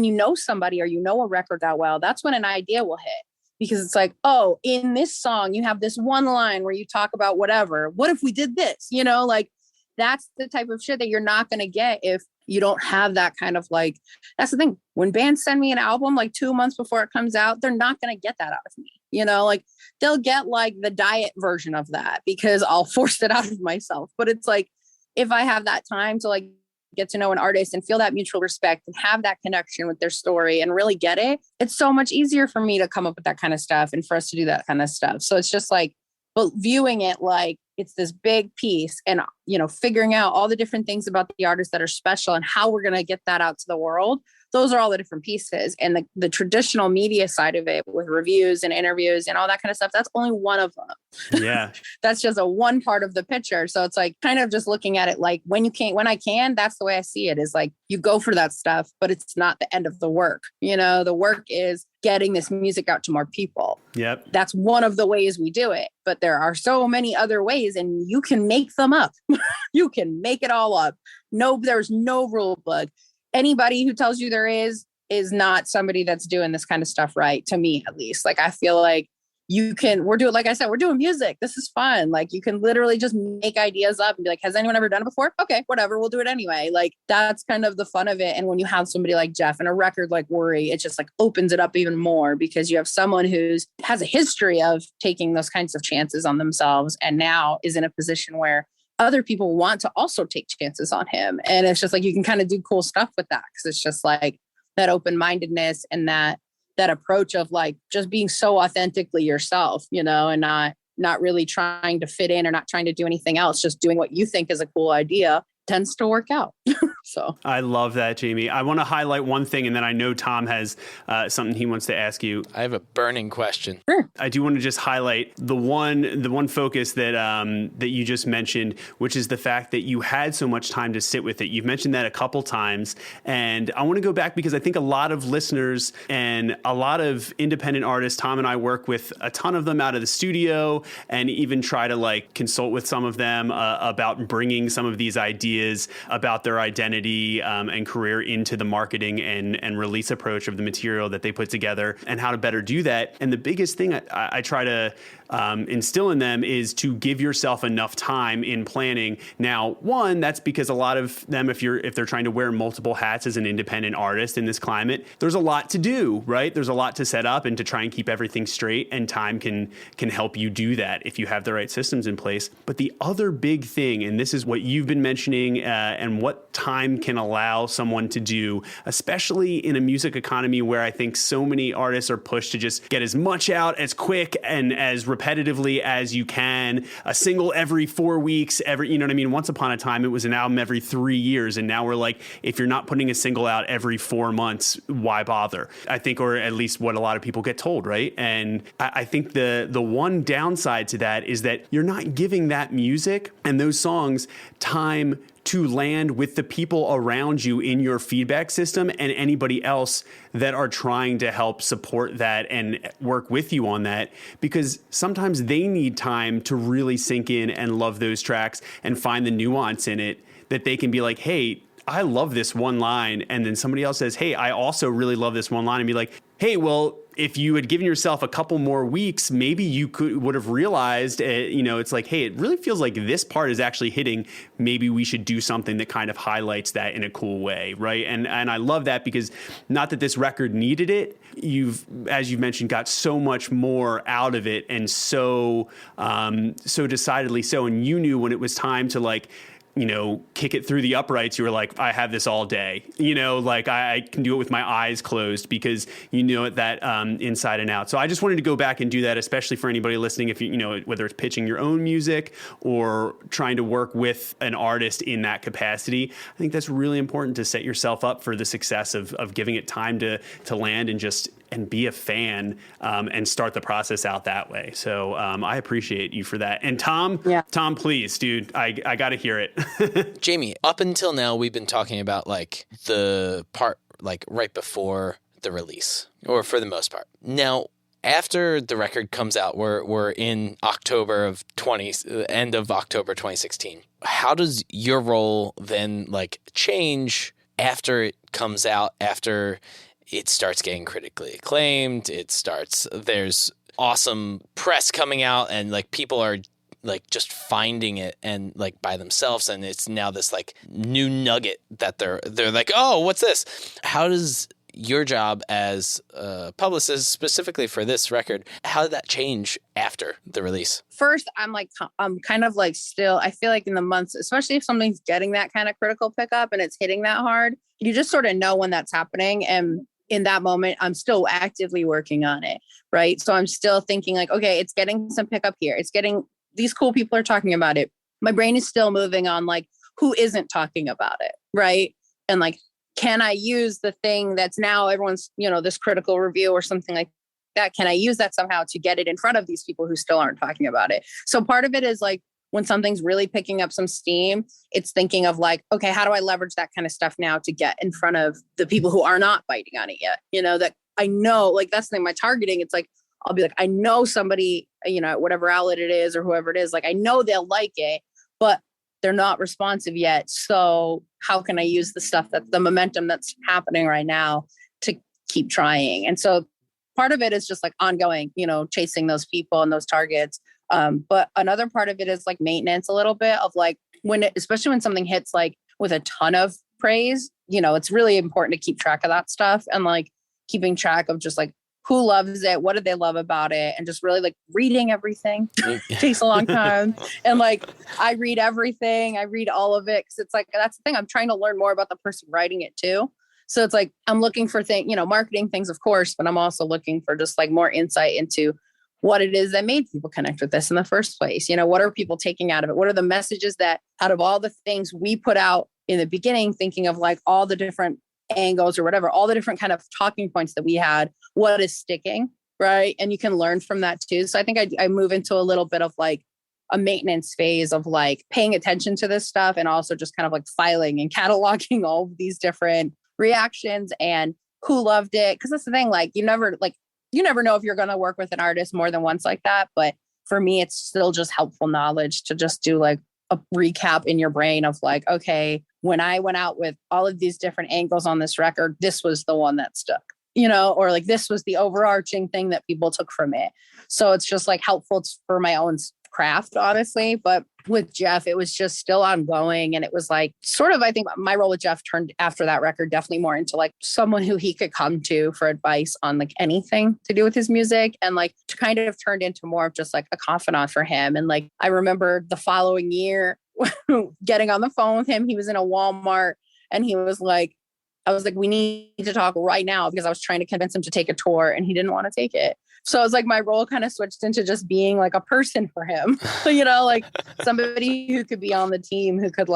you know somebody or you know a record that well, that's when an idea will hit. Because it's like, oh, in this song, you have this one line where you talk about whatever. What if we did this? You know, like that's the type of shit that you're not going to get if you don't have that kind of like, that's the thing. When bands send me an album like 2 months before it comes out, they're not going to get that out of me. You know, like they'll get like the diet version of that because I'll force it out of myself. But it's like, if I have that time to like get to know an artist and feel that mutual respect and have that connection with their story and really get it, it's so much easier for me to come up with that kind of stuff and for us to do that kind of stuff. So it's just like, but viewing it like it's this big piece and, you know, figuring out all the different things about the artists that are special and how we're going to get that out to the world. Those are all the different pieces. And the traditional media side of it with reviews and interviews and all that kind of stuff, that's only one of them. Yeah. That's just a one part of the picture. So it's like kind of just looking at it like when I can, that's the way I see it, is like you go for that stuff, but it's not the end of the work. You know, the work is getting this music out to more people. Yep. That's one of the ways we do it. But there are so many other ways and you can make them up. You can make it all up. No, there's no rule book. Anybody who tells you there is not somebody that's doing this kind of stuff right, to me at least. Like I feel like like I said, we're doing music. This is fun. Like you can literally just make ideas up and be like, has anyone ever done it before? Okay, whatever, we'll do it anyway. Like that's kind of the fun of it. And when you have somebody like Jeff and a record like Worry, it just like opens it up even more because you have someone has a history of taking those kinds of chances on themselves and now is in a position where other people want to also take chances on him. And it's just like, you can kind of do cool stuff with that. Cause it's just like that open-mindedness and that approach of like just being so authentically yourself, you know, and not really trying to fit in or not trying to do anything else, just doing what you think is a cool idea tends to work out. So I love that, Jamie. I want to highlight one thing, and then I know Tom has something he wants to ask you. I have a burning question. Sure. I do want to just highlight the one focus that you just mentioned, which is the fact that you had so much time to sit with it. You've mentioned that a couple times, and I want to go back because I think a lot of listeners and a lot of independent artists, Tom and I work with a ton of them out of the studio, and even try to like consult with some of them about bringing some of these ideas about their identity and career into the marketing and release approach of the material that they put together and how to better do that. And the biggest thing I try to instill in them is to give yourself enough time in planning. Now, one, that's because a lot of them, if they're trying to wear multiple hats as an independent artist in this climate, there's a lot to do, right? There's a lot to set up and to try and keep everything straight, and time can help you do that if you have the right systems in place. But the other big thing, and this is what you've been mentioning and what time can allow someone to do, especially in a music economy where I think so many artists are pushed to just get as much out as quick and as repetitively as you can, a single every 4 weeks, you know what I mean? Once upon a time, it was an album every 3 years. And now we're like, if you're not putting a single out every 4 months, why bother? I think, or at least what a lot of people get told, right? And I think the one downside to that is that you're not giving that music and those songs time to land with the people around you in your feedback system and anybody else that are trying to help support that and work with you on that, because sometimes they need time to really sink in and love those tracks and find the nuance in it, that they can be like, hey, I love this one line. And then somebody else says, hey, I also really love this one line, and be like, hey, well, if you had given yourself a couple more weeks, maybe you would have realized, it's like, hey, it really feels like this part is actually hitting. Maybe we should do something that kind of highlights that in a cool way, right? And I love that, because not that this record needed it. As you've mentioned, got so much more out of it, and so decidedly so. And you knew when it was time to kick it through the uprights, you were like, I have this all day, I can do it with my eyes closed, because you know it that inside and out. So I just wanted to go back and do that, especially for anybody listening, if whether it's pitching your own music or trying to work with an artist in that capacity. I think that's really important to set yourself up for the success of giving it time to land and be a fan, and start the process out that way. So I appreciate you for that. And Tom, please, dude, I got to hear it. Jamie, up until now, we've been talking about the part right before the release, or for the most part. Now, after the record comes out, we're in end of October 2016. How does your role then change after it comes out, after it starts getting critically acclaimed, there's awesome press coming out, and people are just finding it and by themselves, and it's now this new nugget that they're like, oh, what's this? How does your job as a publicist, specifically for this record, how did that change after the release? First, I'm kind of still, I feel like in the months, especially if something's getting that kind of critical pickup and it's hitting that hard, you just sort of know when that's happening. And in that moment, I'm still actively working on it, right? So I'm still thinking okay, it's getting some pickup here. These cool people are talking about it. My brain is still moving on who isn't talking about it, right? And can I use the thing that's now everyone's, this critical review or something like that? Can I use that somehow to get it in front of these people who still aren't talking about it? So part of it is when something's really picking up some steam, it's thinking of okay, how do I leverage that kind of stuff now to get in front of the people who are not biting on it yet? That I know, that's the thing, my targeting, it's I'll be I know somebody, whatever outlet it is or whoever it is, I know they'll like it, but they're not responsive yet. So how can I use the momentum that's happening right now to keep trying? And so part of it is just ongoing, chasing those people and those targets. But another part of it is maintenance a little bit of especially when something hits with a ton of praise, it's really important to keep track of that stuff, and keeping track of just who loves it, what did they love about it, and just really reading everything. Takes a long time. And I read everything. I read all of it, because it's that's the thing. I'm trying to learn more about the person writing it too. So it's I'm looking for things, marketing things, of course, but I'm also looking for just more insight into what it is that made people connect with this in the first place. What are people taking out of it? What are the messages that out of all the things we put out in the beginning, thinking of all the different angles or whatever, all the different kind of talking points that we had, what is sticking, right? And you can learn from that too. So I think I move into a little bit of a maintenance phase of paying attention to this stuff, and also just kind of filing and cataloging all of these different reactions and who loved it. Because that's the thing, you never know if you're going to work with an artist more than once like that. But for me, it's still just helpful knowledge to just do a recap in your brain of okay, when I went out with all of these different angles on this record, this was the one that stuck, or this was the overarching thing that people took from it. So it's just helpful for my own craft, honestly. But with Jeff, it was just still ongoing. And it was sort of, I think my role with Jeff turned after that record definitely more into someone who he could come to for advice on anything to do with his music, and kind of turned into more of just a confidant for him. And I remember the following year getting on the phone with him. He was in a Walmart, and he was I was we need to talk right now, because I was trying to convince him to take a tour and he didn't want to take it. So it was my role kind of switched into just being a person for him, somebody who could be on the team, who could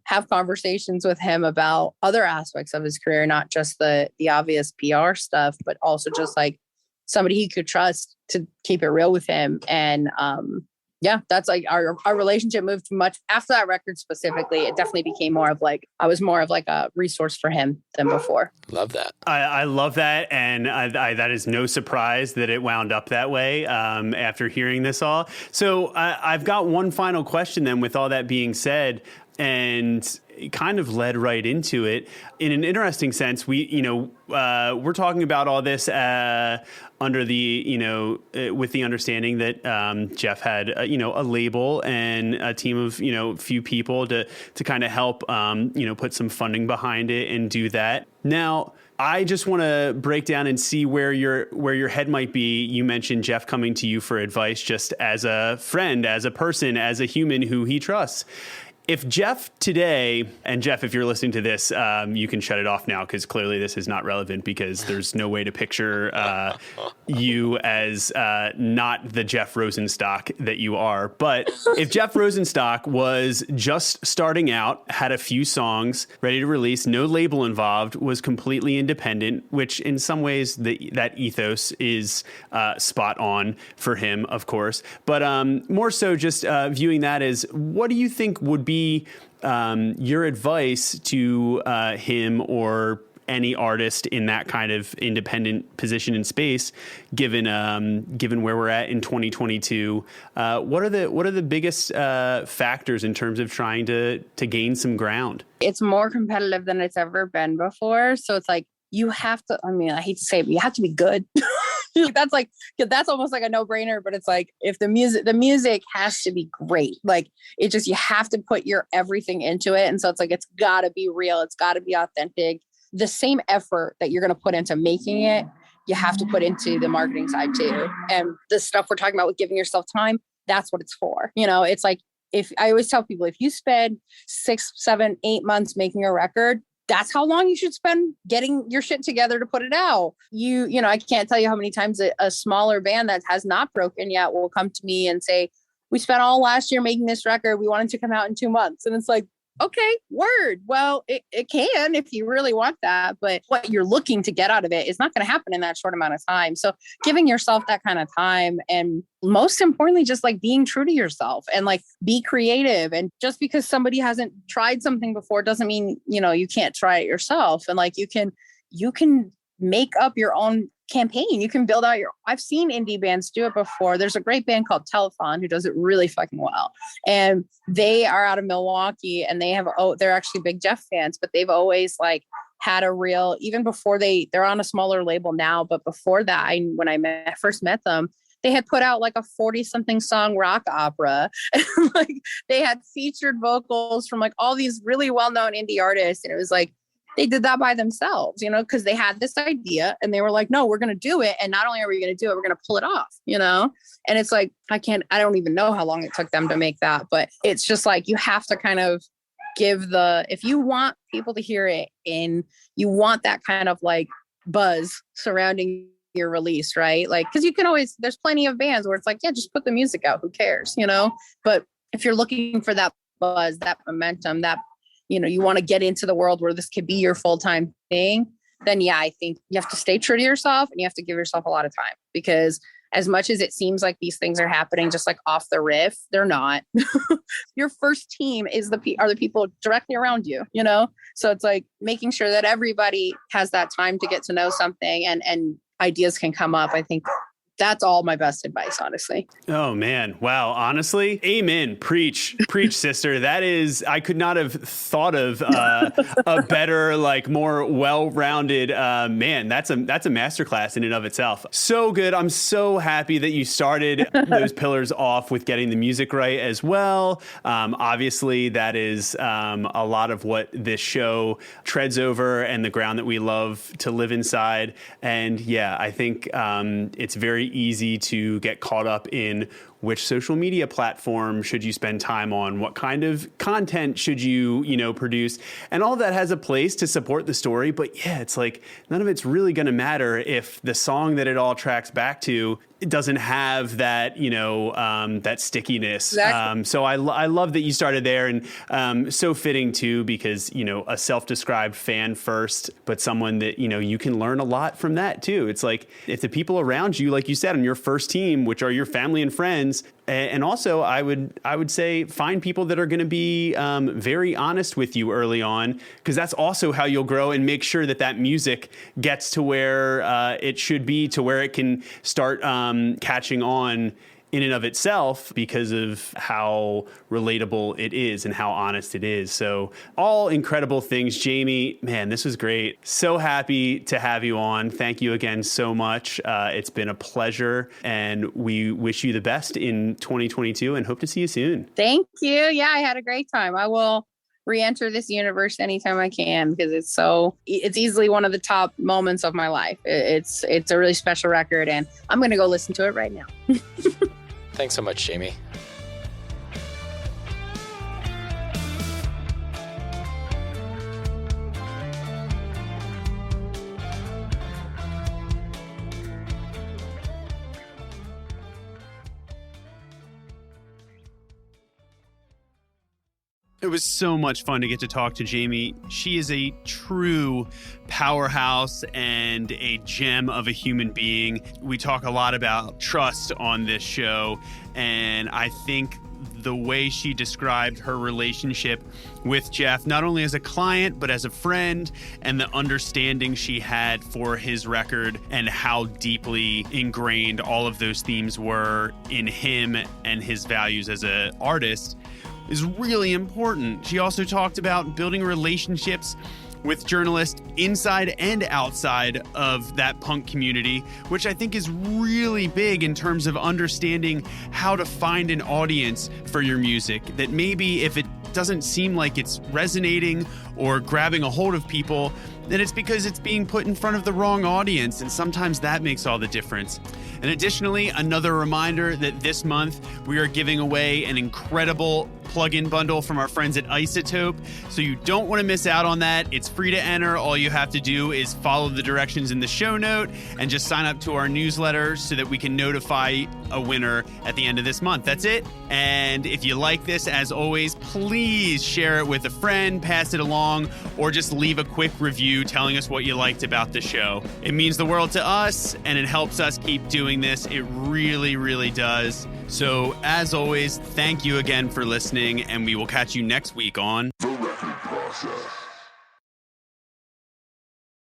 have conversations with him about other aspects of his career, not just the obvious PR stuff, but also just somebody he could trust to keep it real with him. And yeah, that's like our relationship moved much after that record specifically. It definitely became more of like, I was more of like a resource for him than before. Love that. I love that. And that is no surprise that it wound up that way after hearing this all. So I've got one final question then with all that being said, and kind of led right into it in an interesting sense. We're talking about all this under the, with the understanding that Jeff had, a label and a team of, few people to kind of help, put some funding behind it and do that. Now, I just want to break down and see where your head might be. You mentioned Jeff coming to you for advice just as a friend, as a person, as a human who he trusts. If Jeff today, and Jeff, if you're listening to this, you can shut it off now because clearly this is not relevant because there's no way to picture you as not the Jeff Rosenstock that you are. But if Jeff Rosenstock was just starting out, had a few songs ready to release, no label involved, was completely independent, which in some ways that ethos is spot on for him, of course. But more so just viewing that as, what do you think would be your advice to him or any artist in that kind of independent position and space, given where we're at in 2022? What are the biggest factors in terms of trying to gain some ground? It's more competitive than it's ever been before. So it's like, you have to, I hate to say it, but you have to be good. That's almost like a no-brainer, but it's like, if the music has to be great. Like, it just, you have to put your everything into it. And so it's like, it's gotta be real. It's gotta be authentic. The same effort that you're going to put into making it, you have to put into the marketing side too. And the stuff we're talking about with giving yourself time, that's what it's for. It's like, if I always tell people, if you spend 6, 7, 8 months making a record, that's how long you should spend getting your shit together to put it out. I can't tell you how many times a smaller band that has not broken yet will come to me and say, we spent all last year making this record. We wanted to come out in 2 months. And it's like, okay, word. Well, it can if you really want that, but what you're looking to get out of it is not going to happen in that short amount of time. So giving yourself that kind of time, and most importantly, just like being true to yourself and like be creative. And just because somebody hasn't tried something before doesn't mean, you can't try it yourself. And like, you can make up your own campaign. You can build out I've seen indie bands do it before. There's a great band called Telethon who does it really fucking well. And they are out of Milwaukee, and they're actually big Jeff fans, but they've always like had a real, even before they're on a smaller label now, but before that, when I first met them, they had put out like a 40-something song rock opera. And like, they had featured vocals from like all these really well-known indie artists. And it was like, they did that by themselves, because they had this idea and they were like, no, we're going to do it. And not only are we going to do it, we're going to pull it off, and it's like, I don't even know how long it took them to make that, but it's just like, you have to kind of if you want people to hear it and you want that kind of like buzz surrounding your release, right? Like, cause you can always, there's plenty of bands where it's like, yeah, just put the music out. Who cares? But if you're looking for that buzz, that momentum, that, you want to get into the world where this could be your full-time thing, then yeah, I think you have to stay true to yourself and you have to give yourself a lot of time, because as much as it seems like these things are happening just like off the riff, they're not. Your first team are the people directly around you, So it's like making sure that everybody has that time to get to know something and ideas can come up. I think that's all my best advice, honestly. Oh, man. Wow. Honestly, amen. Preach, sister. That is, I could not have thought of a better, like more well-rounded man. That's a masterclass in and of itself. So good. I'm so happy that you started those pillars off with getting the music right as well. Obviously, that is a lot of what this show treads over and the ground that we love to live inside. And yeah, I think it's very easy to get caught up in which social media platform should you spend time on, what kind of content should you produce, and all of that has a place to support the story. But yeah, it's like none of it's really going to matter if the song that it all tracks back to, it doesn't have that, that stickiness. Exactly. So I love that you started there, and so fitting too, because, a self-described fan first, but someone that, you can learn a lot from that too. It's like, if the people around you, like you said, on your first team, which are your family and friends, And also, I would say find people that are going to be very honest with you early on, because that's also how you'll grow, and make sure that that music gets to where it should be, to where it can start catching on in and of itself, because of how relatable it is and how honest it is. So all incredible things. Jamie, man, this was great. So happy to have you on. Thank you again so much. It's been a pleasure, and we wish you the best in 2022 and hope to see you soon. Thank you. Yeah, I had a great time. I will re-enter this universe anytime I can, because it's easily one of the top moments of my life. It's a really special record, and I'm going to go listen to it right now. Thanks so much, Jamie. It was so much fun to get to talk to Jamie. She is a true powerhouse and a gem of a human being. We talk a lot about trust on this show, and I think the way she described her relationship with Jeff, not only as a client, but as a friend, and the understanding she had for his record and how deeply ingrained all of those themes were in him and his values as an artist, is really important. She also talked about building relationships with journalists inside and outside of that punk community, which I think is really big in terms of understanding how to find an audience for your music. That maybe if it doesn't seem like it's resonating or grabbing a hold of people, then it's because it's being put in front of the wrong audience, and sometimes that makes all the difference. And additionally, another reminder that this month we are giving away an incredible plugin bundle from our friends at IZOTOPE, so you don't want to miss out on that. It's free to enter. All you have to do is follow the directions in the show note and just sign up to our newsletter so that we can notify a winner at the end of this month. That's it. And if you like this, as always, please share it with a friend, pass it along, or just leave a quick review telling us what you liked about the show. It means the world to us, and it helps us keep doing this. It really, really does. So, as always, thank you again for listening, and we will catch you next week on The Record Process.